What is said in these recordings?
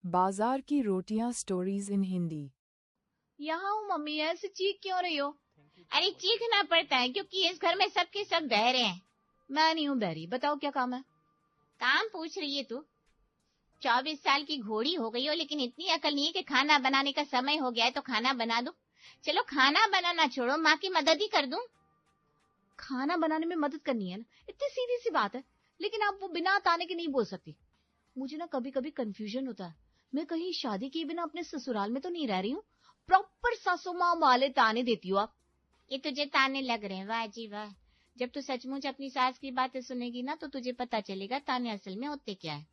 बाजार की रोटियां स्टोरीज इन हिंदी। यहाँ हूँ मम्मी, ऐसे चीख क्यों रही हो? अरे चीखना पड़ता है क्योंकि इस घर में सबके सब बहरे हैं। मैं नहीं हूँ बहरी, बताओ क्या काम है? काम पूछ रही है तू? 24 साल की घोड़ी हो गई हो लेकिन इतनी अकल नहीं है कि खाना बनाने का समय हो गया है तो खाना बना दो। चलो खाना बनाना छोड़ो, माँ की मदद ही कर दूं। खाना बनाने में मदद करनी है ना, इतनी सीधी सी बात है। लेकिन आप वो बिना ताने के नहीं बोल सकती। मुझे ना कभी कभी कंफ्यूजन होता है, मैं कहीं शादी किए बिना अपने ससुराल में तो नहीं रह रही हूँ। प्रॉपर सासू माँ वाले ताने देती हो आप। ये तुझे ताने लग रहे हैं? वाह जी वाह। जब तू सचमुच अपनी सास की बातें सुनेगी ना तो तुझे पता चलेगा ताने असल में होते क्या है।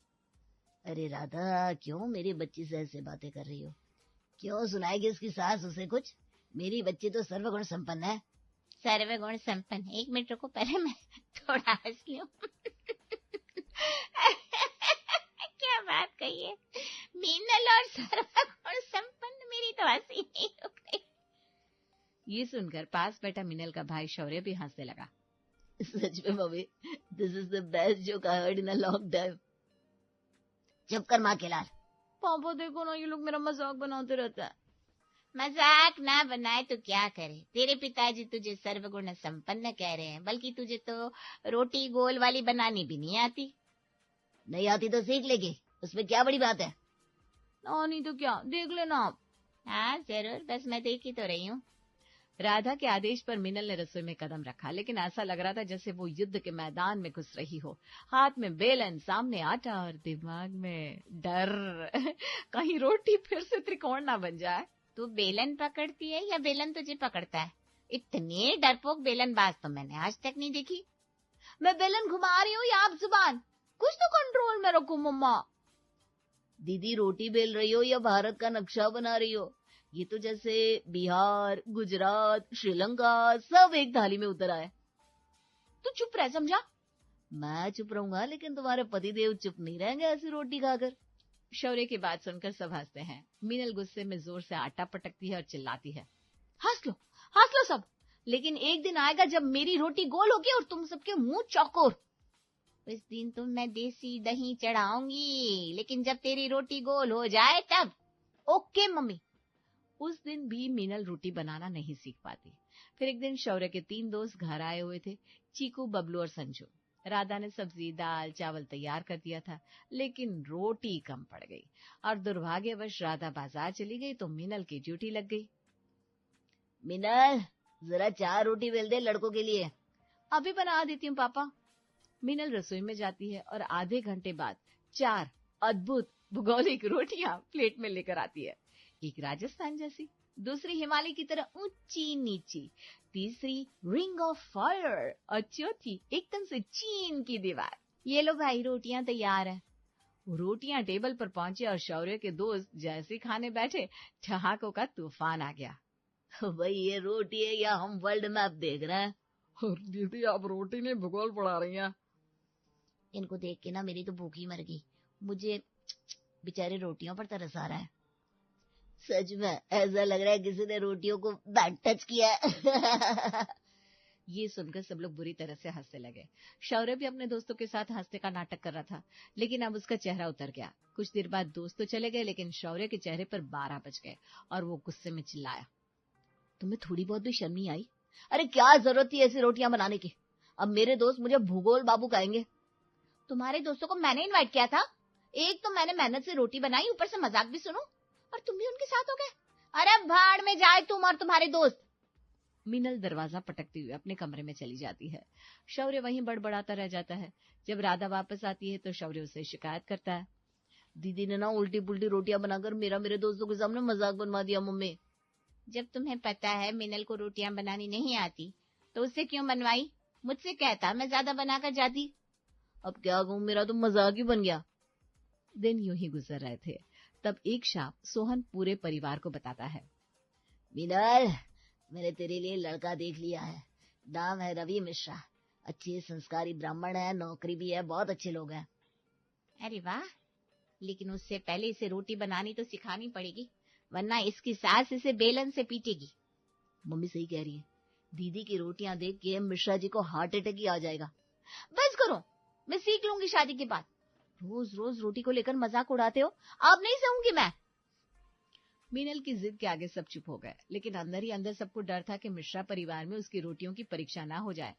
अरे राधा, क्यों मेरी बच्ची से ऐसे बातें कर रही हो? क्यों सुनाएगी उसकी सास उसे कुछ? मेरी बच्ची तो सर्वगुण संपन्न है। सर्वगुण संपन्न? एक मिनट रुको, पहले मैं थोड़ा हंस लूं। क्या बात कही है, मीनल और सर्वगुण संपन्न, मेरी तो हंसी नहीं रुक रही। ये सुनकर पास बैठा मिनल का भाई शौर्य भी हंसने लगा। सच में mummy, this is the best joke I heard in a long time. चुप कर माँ के लाल। पापा देखो ना, ये लोग मेरा मजाक बनाते रहता है। मजाक ना बनाए तो क्या करे, तेरे पिताजी तुझे सर्वगुण संपन्न कह रहे हैं, बल्कि तुझे तो रोटी गोल वाली बनानी भी नहीं आती। नहीं आती तो सीख लेगी, उसमें क्या बड़ी बात है। नहीं तो क्या, देख लेना आप। हाँ जरूर, बस मैं देख ही तो रही हूँ। राधा के आदेश पर मिनल ने रसोई में कदम रखा, लेकिन ऐसा लग रहा था जैसे वो युद्ध के मैदान में घुस रही हो। हाथ में बेलन, सामने आटा और दिमाग में डर। कहीं रोटी फिर से त्रिकोण ना बन जाए। तू बेलन पकड़ती है या बेलन तुझे पकड़ता है? इतने डरपोक बेलनबाज तो मैंने आज तक नहीं देखी। मैं बेलन घुमा रही हूँ या आप जुबान? कुछ तो कंट्रोल में रखो मम्मा। दीदी रोटी बेल रही हो या भारत का नक्शा बना रही हो? ये तो जैसे बिहार, गुजरात, श्रीलंका सब एक थाली में उतर आए। तू चुप रह, समझा? मैं चुप रहूंगा, लेकिन तुम्हारे पतिदेव चुप नहीं रहेंगे ऐसी रोटी खाकर। शौर्य की बात सुनकर सब हंसते हैं। मीनल गुस्से में जोर से आटा पटकती है और चिल्लाती है, हंस लो सब, लेकिन एक दिन आएगा जब मेरी रोटी गोल होगी और तुम सबके मुंह चौकोर। उस दिन तो मैं देसी दही चढ़ाऊंगी, लेकिन जब तेरी रोटी गोल हो जाए तब। Okay mummy. उस दिन भी मीनल रोटी बनाना नहीं सीख पाती। फिर एक दिन शौर्य के 3 दोस्त घर आए हुए थे, चीकू, बबलू और संजू। राधा ने सब्जी, दाल, चावल तैयार कर दिया था, लेकिन रोटी कम पड़ गई और दुर्भाग्यवश राधा बाजार चली गई तो मीनल की ड्यूटी लग गई। मिनल, जरा 4 रोटी बेल दे लड़कों के लिए। अभी बना देती हूँ पापा। मीनल रसोई में जाती है और आधे घंटे बाद 4 अद्भुत भूगोलिक रोटियां प्लेट में लेकर आती है। एक राजस्थान जैसी, दूसरी हिमालय की तरह ऊंची नीची, तीसरी रिंग ऑफ फायर और चौथी एकदम से चीन की दीवार। ये लो भाई, रोटियां तैयार है। रोटियां टेबल पर पहुंचे और शौर्य के दोस्त जैसे खाने बैठे, ठहाकों का तूफान आ गया। भाई ये रोटी है या हम वर्ल्ड मैप देख रहे हैं? और दीदी आप रोटी नहीं भूगोल पढ़ा रही हैं। इनको देख के ना मेरी तो भूख ही मर गई। मुझे बेचारे रोटियों पर तरस आ रहा है। सच में ऐसा लग रहा है किसी ने रोटियों को बैड टच किया है। ये सुनकर सब लोग बुरी तरह से हंसने लगे। शौर्य भी अपने दोस्तों के साथ हंसने का नाटक कर रहा था, लेकिन अब उसका चेहरा उतर गया। कुछ देर बाद दोस्त तो चले गए, लेकिन शौर्य के चेहरे पर 12 बज गए और वो गुस्से में चिल्लाया, तुम्हें थोड़ी बहुत भी शर्म नहीं आई? अरे क्या जरूरत थी ऐसी रोटियां बनाने की? अब मेरे दोस्त मुझे भूगोल बाबू कहेंगे। तुम्हारे दोस्तों को मैंने इनवाइट किया था। एक तो मैंने मेहनत से रोटी बनाई, ऊपर से मजाक भी सुनो, और तुम भी उनके साथ हो गए। अरे भाड़ में जाए तुम और तुम्हारे दोस्त। मीनल दरवाजा पटकती हुई अपने कमरे में चली जाती है। शौर्य वहीं बड़बड़ाता रह जाता है। जब राधा वापस आती है तो शौर्य उसे शिकायत करता है, दीदी ने ना उल्टी पुल्टी रोटियां बनाकर मेरे दोस्तों के सामने मजाक बनवा दिया। मम्मी, जब तुम्हें पता है मिनल को रोटियां बनानी नहीं आती तो उससे क्यों बनवाई? मुझसे कहता, मैं ज्यादा बनाकर जाती। अब क्या कहूँ, मेरा तो मजाक ही बन गया। दिन यूं ही गुजर रहे थे। तब एक शाम सोहन पूरे परिवार को बताता है, मिनल, मैंने तेरे लिए लड़का देख लिया है। नाम है रवि मिश्रा। अच्छे संस्कारी ब्राह्मण है, नौकरी भी है, बहुत अच्छे लोग हैं। अरे वाह, लेकिन उससे पहले इसे रोटी बनानी तो सिखानी पड़ेगी, वरना इसकी सास इसे बेलन से पीटेगी। मम्मी सही कह रही है, दीदी की रोटियां देख के मिश्रा जी को हार्ट अटैक ही आ जाएगा। बस करो, मैं सीख लूंगी शादी के बाद। रोज रोज रोटी को लेकर मजाक उड़ाते हो, अब नहीं सहूंगी मैं। मीनल की जिद के आगे सब चुप हो गए, लेकिन अंदर ही अंदर सबको डर था कि मिश्रा परिवार में उसकी रोटियों की परीक्षा ना हो जाए।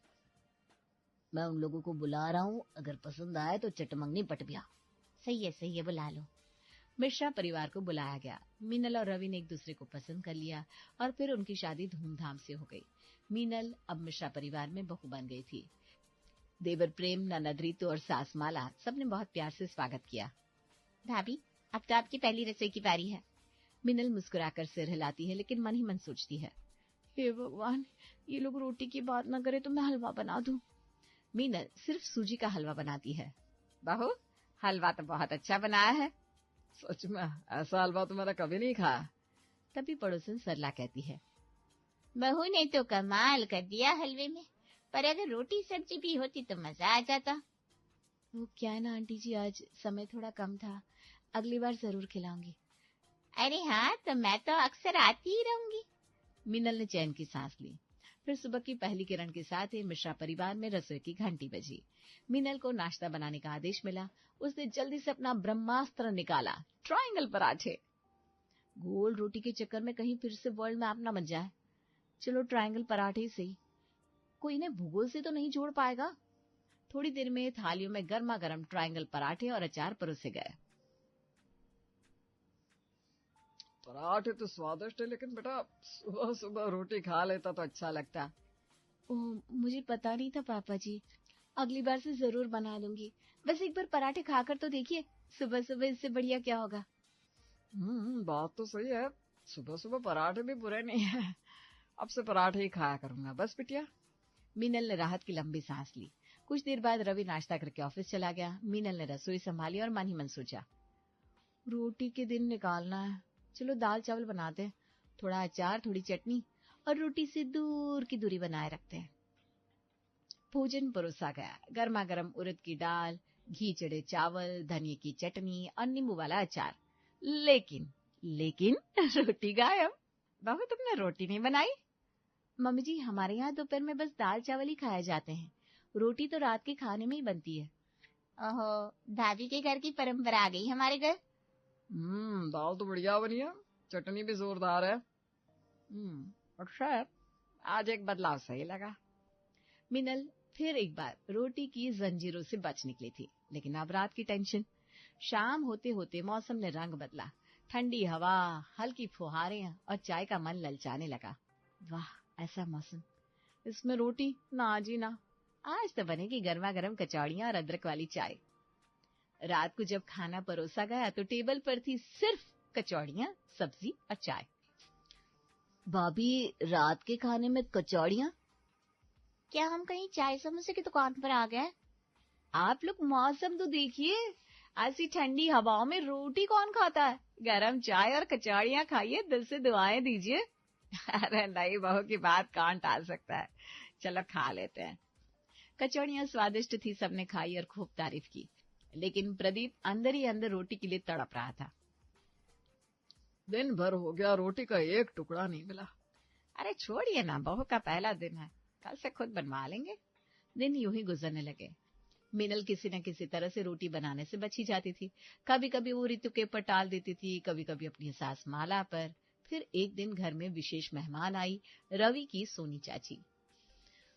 मैं उन लोगों को बुला रहा हूँ, अगर पसंद आए तो चटमंगनी पटबिया। सही है, बुला लो। मिश्रा परिवार को बुलाया गया। मीनल और रवि ने एक दूसरे को पसंद कर लिया और फिर उनकी शादी धूमधाम से हो गई। मीनल अब मिश्रा परिवार में बहू बन गई थी। देवर प्रेम, ननद रीतू और सास माला सबने बहुत प्यार से स्वागत किया। भाभी, अब तो आपकी पहली रसोई की बारी है। मीनल मुस्कुराकर सिर हिलाती है, लेकिन मन ही मन सोचती है, हे भगवान, ये लोग रोटी की बात न करे तो मैं हलवा बना दूं। मीनल सिर्फ सूजी का हलवा बनाती है। बहू, हलवा तो बहुत अच्छा बनाया है। सच में ऐसा हलवा तो मैंने कभी नहीं खाया। तभी पड़ोसन सरला कहती है, बहू ने तो कमाल कर दिया हलवे में, पर अगर रोटी सब्जी भी होती तो मजा आ जाता। वो क्या है ना आंटी जी, आज समय थोड़ा कम था, अगली बार जरूर खिलाऊंगी। अरे हाँ, तो मैं तो अक्सर आती ही रहूंगी। मीनल ने चैन की सांस ली। फिर सुबह की पहली किरण के साथ ही मिश्रा परिवार में रसोई की घंटी बजी। मीनल को नाश्ता बनाने का आदेश मिला। उसने जल्दी से अपना ब्रह्मास्त्र निकाला, ट्रायंगल पराठे। गोल रोटी के चक्कर में कहीं फिर से वर्ल्ड मैप ना बन जाए। चलो ट्रायंगल पराठे ही सही, कोई इन्हें भूगोल से तो नहीं जोड़ पाएगा। थोड़ी देर में थालियों में गर्मा गर्म ट्रायंगल पराठे और अचार परोसे गए। पराठे तो स्वादिष्ट है, लेकिन बेटा सुबह सुबह रोटी खा लेता तो अच्छा लगता। ओह, मुझे पता नहीं था पापा जी, अगली बार से जरूर बना दूंगी। बस एक बार पराठे खाकर तो देखिए, सुबह सुबह इससे बढ़िया क्या होगा। बात तो सही है, सुबह सुबह पराठे भी बुरे नहीं है। अब से पराठे ही खाया करूंगा बस बिटिया। मीनल ने राहत की लंबी सांस ली। कुछ देर बाद रवि नाश्ता करके ऑफिस चला गया। मीनल ने रसोई संभाली और मन ही मन सोचा, रोटी के दिन निकालना है, चलो दाल चावल बनाते हैं, थोड़ा अचार, थोड़ी चटनी और रोटी से दूर की दूरी बनाए रखते हैं। भोजन परोसा गया। गर्मा गर्म उड़द की दाल, घी चढ़े चावल, धनिये की चटनी और नींबू वाला अचार। लेकिन रोटी गायब। बहू, तुमने रोटी नहीं बनाई? मम्मी जी, हमारे यहाँ दोपहर में बस दाल चावल ही खाए जाते हैं, रोटी तो रात के खाने में ही बनती है। ओहो, दादी के घर की परंपरा आ गई हमारे घर। दाल तो बढ़िया बनी है, चटनी भी जोरदार है। अच्छा है, आज एक बदलाव सही लगा। मीनल फिर एक बार रोटी की जंजीरों से बच निकली थी, लेकिन अब रात की टेंशन। शाम होते होते मौसम ने रंग बदला। ठंडी हवा, हल्की फुहारें और चाय का मन ललचाने लगा। वाह, ऐसा मौसम, इसमें रोटी ना जी ना। आज तो बनेगी गर्मा गर्म कचौड़ियां और अदरक वाली चाय। रात को जब खाना परोसा गया तो टेबल पर थी सिर्फ कचौड़ियां, सब्जी और चाय। भाभी, रात के खाने में कचौड़ियाँ? क्या हम कहीं चाय समोसे की दुकान पर आ गए? आप लोग मौसम तो देखिए, ऐसी ठंडी हवाओं में रोटी कौन खाता है। गरम चाय और कचौड़ियां खाइए, दिल से दुआएं दीजिए। अरे नहीं, बहू की बात कौन टाल सकता है, चलो खा लेते हैं। कचौड़ियां स्वादिष्ट थी, सबने खाई और खूब तारीफ की, लेकिन प्रदीप अंदर ही अंदर रोटी के लिए तड़प रहा था। दिन भर हो गया, रोटी का एक टुकड़ा नहीं मिला। अरे छोड़िए ना, बहू का पहला दिन है, कल से खुद बनवा लेंगे। दिन यूं ही गुजरने लगे। मीनल किसी न किसी तरह से रोटी बनाने से बची जाती थी। कभी कभी वो ऋतु के ऊपर टाल देती थी, कभी कभी अपनी सास माला पर। फिर एक दिन घर में विशेष मेहमान आई, रवि की सोनी चाची।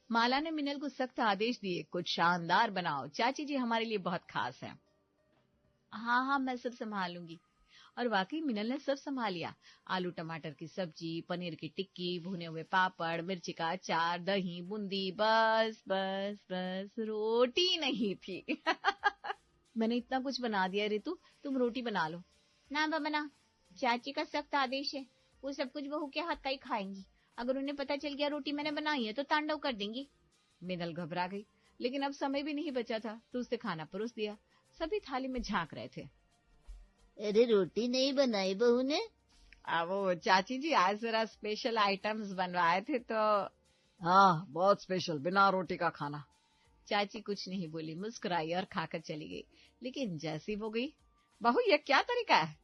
माला ने मीनल को सख्त आदेश दिए, कुछ शानदार बनाओ, चाची जी हमारे लिए बहुत खास है। हाँ हाँ, मैं सब संभालूंगी। और वाकई मीनल ने सब संभाल लिया। आलू टमाटर की सब्जी, पनीर की टिक्की, भुने हुए पापड़, मिर्ची का अचार, दही, बूंदी, बस बस बस रोटी नहीं थी। मैंने इतना कुछ बना दिया ऋतु, तुम रोटी बना लो। ना बाबा ना, चाची का सख्त आदेश है, वो सब कुछ बहू के हाथ का ही खाएंगी। अगर उन्हें पता चल गया रोटी मैंने बनाई है तो तांडव कर देंगी। मीनल घबरा गई, लेकिन अब समय भी नहीं बचा था, तो उसने खाना परोस दिया। सभी थाली में झांक रहे थे। अरे रोटी नहीं बनाई बहू ने? वो चाची जी आज जरा स्पेशल आइटम्स बनवाए थे तो। हाँ, बहुत स्पेशल, बिना रोटी का खाना। चाची कुछ नहीं बोली, मुस्कुराई और खाकर चली गई। लेकिन जैसी वो गई, बहू ये क्या तरीका है,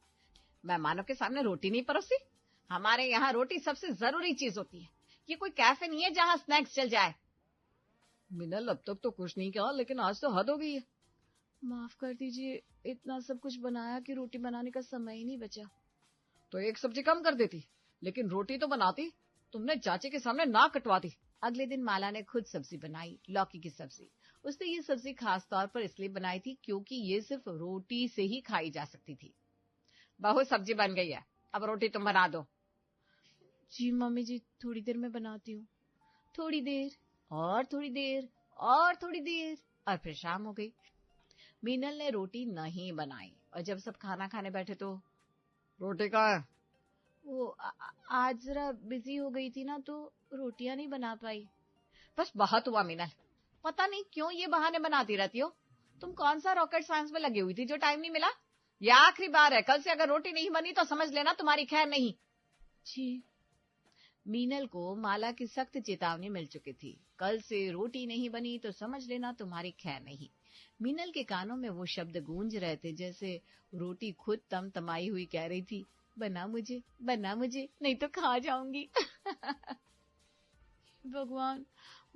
मेहमानों के सामने रोटी नहीं परोसी? हमारे यहाँ रोटी सबसे जरूरी चीज होती है, ये कोई कैफे नहीं है जहाँ स्नैक्स चल जाए। मिनल, अब तक तो कुछ नहीं किया, लेकिन आज तो हद हो गई है। माफ कर दीजिए, इतना सब कुछ बनाया कि रोटी बनाने का समय ही नहीं बचा। तो एक सब्जी कम कर देती, लेकिन रोटी तो बनाती। तुमने चाची के सामने नाक कटवाती। अगले दिन माला ने खुद सब्जी बनाई, लौकी की सब्जी। उसने ये सब्जी खास तौर पर इसलिए बनाई थी क्योंकि ये सिर्फ रोटी से ही खाई जा सकती थी। बहुत सब्जी बन गई है, अब रोटी तुम बना दो। जी मम्मी जी, थोड़ी देर में बनाती हूँ। थोड़ी देर और थोड़ी देर और थोड़ी देर, और फिर शाम हो गई। मीनल ने रोटी नहीं बनाई और जब सब खाना खाने बैठे तो रोटी कहाँ है? वो आज जरा बिजी हो गई थी ना, तो रोटियां नहीं बना पाई। बस बहुत हुआ मीनल, पता नहीं क्यों ये बहाने बनाती रहती हो। तुम कौन सा रॉकेट साइंस में लगी हुई थी जो टाइम नहीं मिला? ये आखिरी बार है, कल से अगर रोटी नहीं बनी तो समझ लेना तुम्हारी खैर नहीं। जी। मीनल को माला की सख्त चेतावनी मिल चुकी थी, कल से रोटी नहीं बनी तो समझ लेना तुम्हारी खैर नहीं। मीनल के कानों में वो शब्द गूंज रहे थे जैसे रोटी खुद तमतमाई हुई कह रही थी, बना मुझे नहीं तो खा जाऊंगी। भगवान,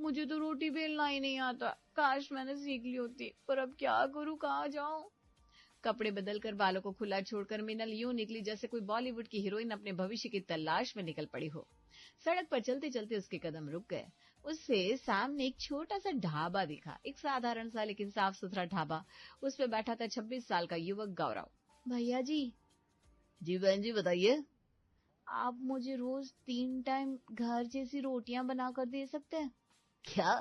मुझे तो रोटी बेलना ही नहीं आता, काश मैंने सीख ली होती, पर अब क्या करूं, कहाँ जाऊं? कपड़े बदलकर बालों को खुला छोड़कर मीनल यूं निकली जैसे कोई बॉलीवुड की हीरोइन अपने भविष्य की तलाश में निकल पड़ी हो। सड़क पर चलते चलते उसके कदम रुक गए। उससे सामने एक छोटा सा ढाबा दिखा, एक साधारण सा लेकिन साफ सुथरा ढाबा। उस पे बैठा था 26 साल का युवक गौरव। भैया जी। जी बहन जी बताइए। आप मुझे रोज 3 टाइम घर जैसी रोटियां बना कर दे सकते हैं? क्या?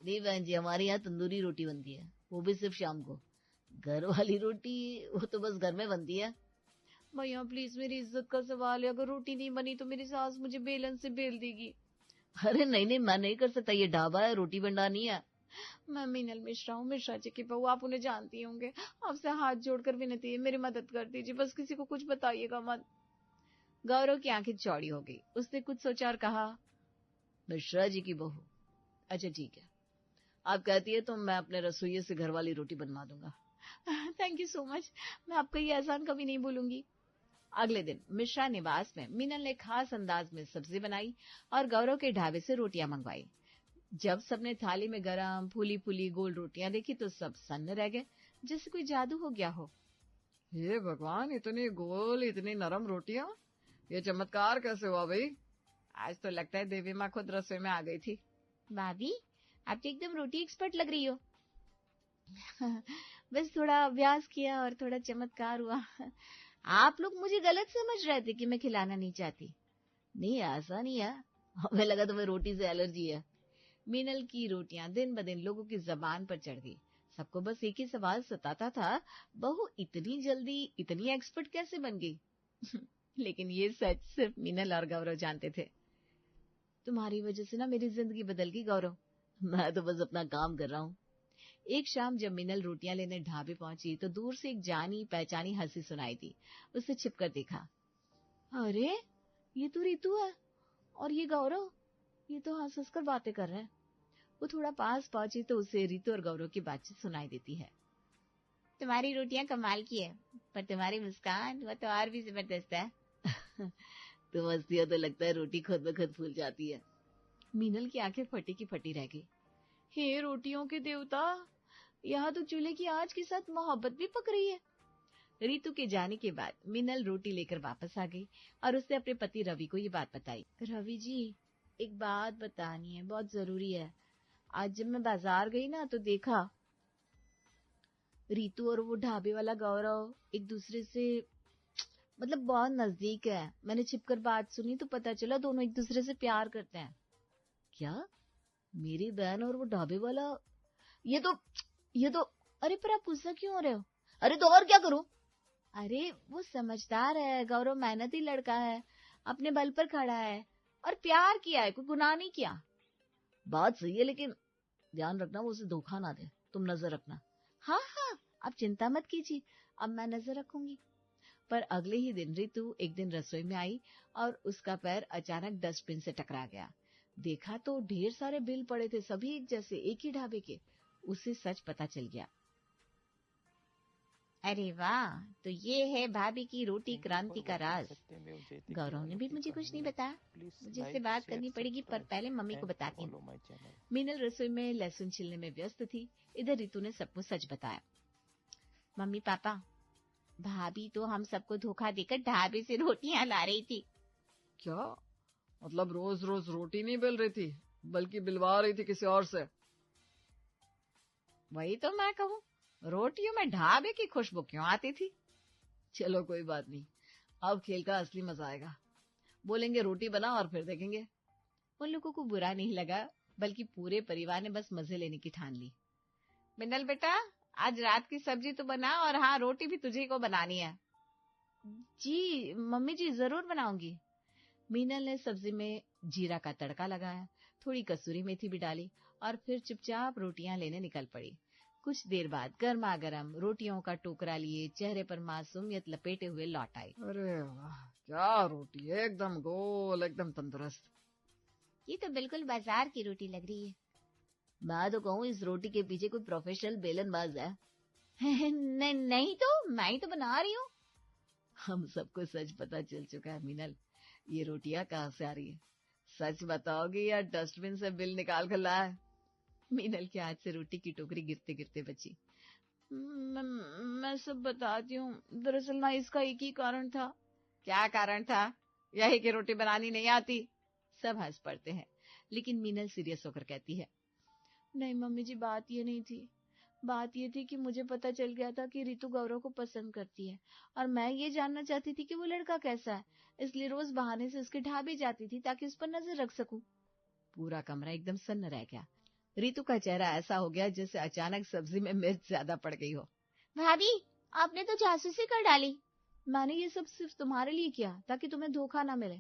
नहीं बहन जी, हमारे यहाँ तंदूरी रोटी बनती है, वो भी सिर्फ शाम को। घर वाली रोटी वो तो बस घर में बनती है। भैया प्लीज, मेरी इज्जत का सवाल है, अगर रोटी नहीं बनी तो मेरी सास मुझे बेलन से बेल देगी। अरे नहीं नहीं, मैं नहीं कर सकता, ये ढाबा है, रोटी भंडार नहीं है। मैं मीनल मिश्रा हूँ, मिश्रा जी की बहू, आप उन्हें जानती होंगे। आपसे हाथ जोड़कर विनती है, मेरी मदद कर दीजिए, बस किसी को कुछ बताइएगा मत। गौरव की आंखें चौड़ी हो गई। उसने कुछ सोचा और कहा, मिश्रा जी की बहू, अच्छा ठीक है, आप कहती है तो मैं अपने रसोइये से घर वाली रोटी बनवा दूंगा। थैंक यू सो मच, मैं आपका ये एहसान कभी नहीं भूलूंगी। अगले दिन मिश्रा निवास में मीनल ने खास अंदाज में सब्जी बनाई और गौरव के ढाबे से रोटियां मंगवाई। जब सबने थाली में गरम फूली फूली गोल रोटियां देखी तो सब सन्न रह गए, जैसे कोई जादू हो गया हो। हे भगवान, इतनी गोल इतनी नरम रोटियां, ये चमत्कार कैसे हुआ भाई? आज तो लगता है देवी माँ खुद रसोई में आ गई थी। भाभी, आप तो एकदम रोटी एक्सपर्ट लग रही हो। बस थोड़ा अभ्यास किया और थोड़ा चमत्कार हुआ। आप लोग मुझे गलत समझ रहे थे कि मैं खिलाना नहीं चाहती। नहीं ऐसा नहीं है, हमें लगा तुम्हें रोटी से एलर्जी है। मीनल की रोटियां दिन ब दिन लोगों की जबान पर चढ़ गई। सबको बस एक ही सवाल सताता था, बहू इतनी जल्दी इतनी एक्सपर्ट कैसे बन गई? लेकिन ये सच सिर्फ मीनल और गौरव जानते थे। तुम्हारी वजह से ना मेरी जिंदगी बदल गई गौरव। मैं तो बस अपना काम कर रहा हूँ। एक शाम जब मीनल रोटियां लेने ढाबे पहुंची तो दूर से एक जानी पहचानी हंसी सुनाई दी। उसे छिपकर देखा, अरे ये तो रितु है, और ये गौरव, ये तो हंस हंस कर बातें कर रहे हैं। वो थोड़ा पास पहुंची तो उसे रितु और गौरव की बातचीत सुनाई देती है। तुम्हारी रोटियां कमाल की है, पर तुम्हारी मुस्कान वो तो और भी जबरदस्त है। तुम हंसती हो तो लगता है रोटी खुद ब खुद फूल जाती है। मीनल की आंखें फटी की फटी रह गई। हे रोटियों के देवता, यहाँ तो चूल्हे की आंच के साथ मोहब्बत भी पक रही है। रितु के जाने के बाद मीनल रोटी लेकर वापस आ गई और उसने अपने पति रवि को ये बात बताई। रवि जी, एक बात बतानी है, बहुत जरूरी है। आज जब मैं बाजार गई ना तो देखा रितु और वो ढाबे वाला गौरव एक दूसरे से मतलब बहुत नजदीक है। मैंने छिपकर बात सुनी तो पता चला दोनों एक दूसरे से प्यार करते हैं। क्या? मेरी बहन और वो ढाबे वाला? ये तो अरे पर आप गुस्सा क्यों हो रहे हो? अरे तो और क्या करूं? अरे वो समझदार है, गौरव मेहनती लड़का है, अपने बल पर खड़ा है और प्यार किया है, कोई गुनाह नहीं किया। बात सही है, लेकिन ध्यान रखना वो उसे धोखा ना दे, तुम नजर रखना। हाँ हाँ, आप चिंता मत कीजिए, अब मैं नजर रखूंगी। पर अगले ही दिन रितु एक दिन रसोई में आई और उसका पैर अचानक डस्टबिन से टकरा गया। देखा तो ढेर सारे बिल पड़े थे, सभी एक जैसे, एक ही ढाबे के। उसे सच पता चल गया। अरे वाह, तो ये है भाभी की रोटी क्रांति का राज। गौरव ने भी मुझे कुछ नहीं बताया, मुझे इससे बात करनी पड़ेगी, पर पहले मम्मी को बताती हूँ। मीनल रसोई में लहसुन छिलने में व्यस्त थी। इधर रितु ने सबको सच बताया। मम्मी पापा, भाभी तो हम सबको धोखा देकर ढाबे से रोटियां ला रही थी। क्या मतलब रोज रोज रोटी नहीं बेल रही थी, बल्कि बिलवा रही थी किसी और से? वही तो मैं कहूँ, रोटियों में ढाबे की खुशबू क्यों आती थी? चलो कोई बात नहीं, अब खेल का असली मजा आएगा। बोलेंगे रोटी बना और फिर देखेंगे। उन लोगों को बुरा नहीं लगा, बल्कि पूरे परिवार ने बस मजे लेने की ठान ली। मिनल बेटा, आज रात की सब्जी तो बना, और हाँ, रोटी भी तुझे को बनानी है। जी मम्मी जी, जरूर बनाऊंगी। मीनल ने सब्जी में जीरा का तड़का लगाया, थोड़ी कसूरी मेथी भी डाली और फिर चुपचाप रोटियां लेने निकल पड़ी। कुछ देर बाद गर्मा गर्म रोटियों का टोकरा लिए चेहरे पर मासूमियत लपेटे हुए लौट आई। अरे वाह, क्या रोटी है, एकदम गोल, एकदम तंदुरुस्त। ये तो बिल्कुल बाजार की रोटी लग रही है। मैं तो कहूँ इस रोटी के पीछे कोई प्रोफेशनल बेलनबाज है। नहीं तो मैं ही तो बना रही हूँ। हम सबको सच पता चल चुका है मीनल, ये रोटियां कहाँ से आ रही है? सच बताओगी या डस्टबिन से बिल निकाल कर लाए? मीनल के हाथ से रोटी की टोकरी गिरते गिरते बची। मैं सब बताती हूँ, दरअसल ना इसका एक ही कारण था। क्या कारण था? यही कि रोटी बनानी नहीं आती। सब हंस पड़ते हैं, लेकिन मीनल सीरियस होकर कहती है, नहीं मम्मी जी, बात ये नहीं थी। बात ये थी कि मुझे पता चल गया था कि रितु गौरव को पसंद करती है, और मैं ये जानना चाहती थी कि वो लड़का कैसा है, इसलिए रोज बहाने से उसके ढाबे जाती थी ताकि उस पर नजर रख सकूं। पूरा कमरा एकदम सन्न रह गया। रितु का चेहरा ऐसा हो गया जैसे अचानक सब्जी में मिर्च ज्यादा पड़ गई हो। भाभी, आपने तो जासूसी कर डाली। मैंने ये सब सिर्फ तुम्हारे लिए किया ताकि तुम्हें धोखा ना मिले,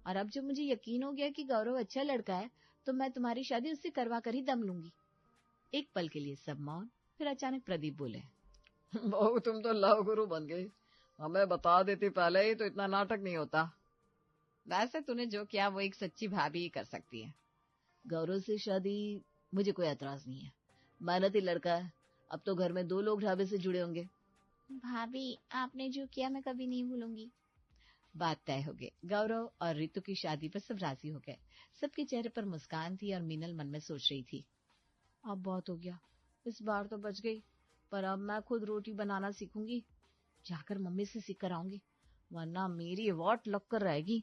और अब जब मुझे यकीन हो गया कि गौरव अच्छा लड़का है, तो मैं तुम्हारी शादी उससे करवा कर ही दम लूंगी। एक पल के लिए सब मौन, फिर अचानक प्रदीप बोले, बहू तुम तो लव गुरु बन गई, हमें बता देती पहले ही तो इतना नाटक नहीं होता। वैसे तूने जो किया वो एक सच्ची भाभी ही कर सकती है। गौरव से शादी मुझे कोई एतराज नहीं है, मेहनती लड़का है। अब तो घर में 2 लोग ढाबे से जुड़े होंगे। भाभी, आपने जो किया मैं कभी नहीं भूलूंगी। बात तय हो गई। गौरव और रितु की शादी पर सब राजी हो गए। सबके चेहरे पर मुस्कान थी और मीनल मन में सोच रही थी, अब बहुत हो गया, इस बार तो बच गई, पर अब मैं खुद रोटी बनाना सीखूंगी, जाकर मम्मी से सीख कर आऊंगी, वरना मेरी वॉट लग कर रहेगी।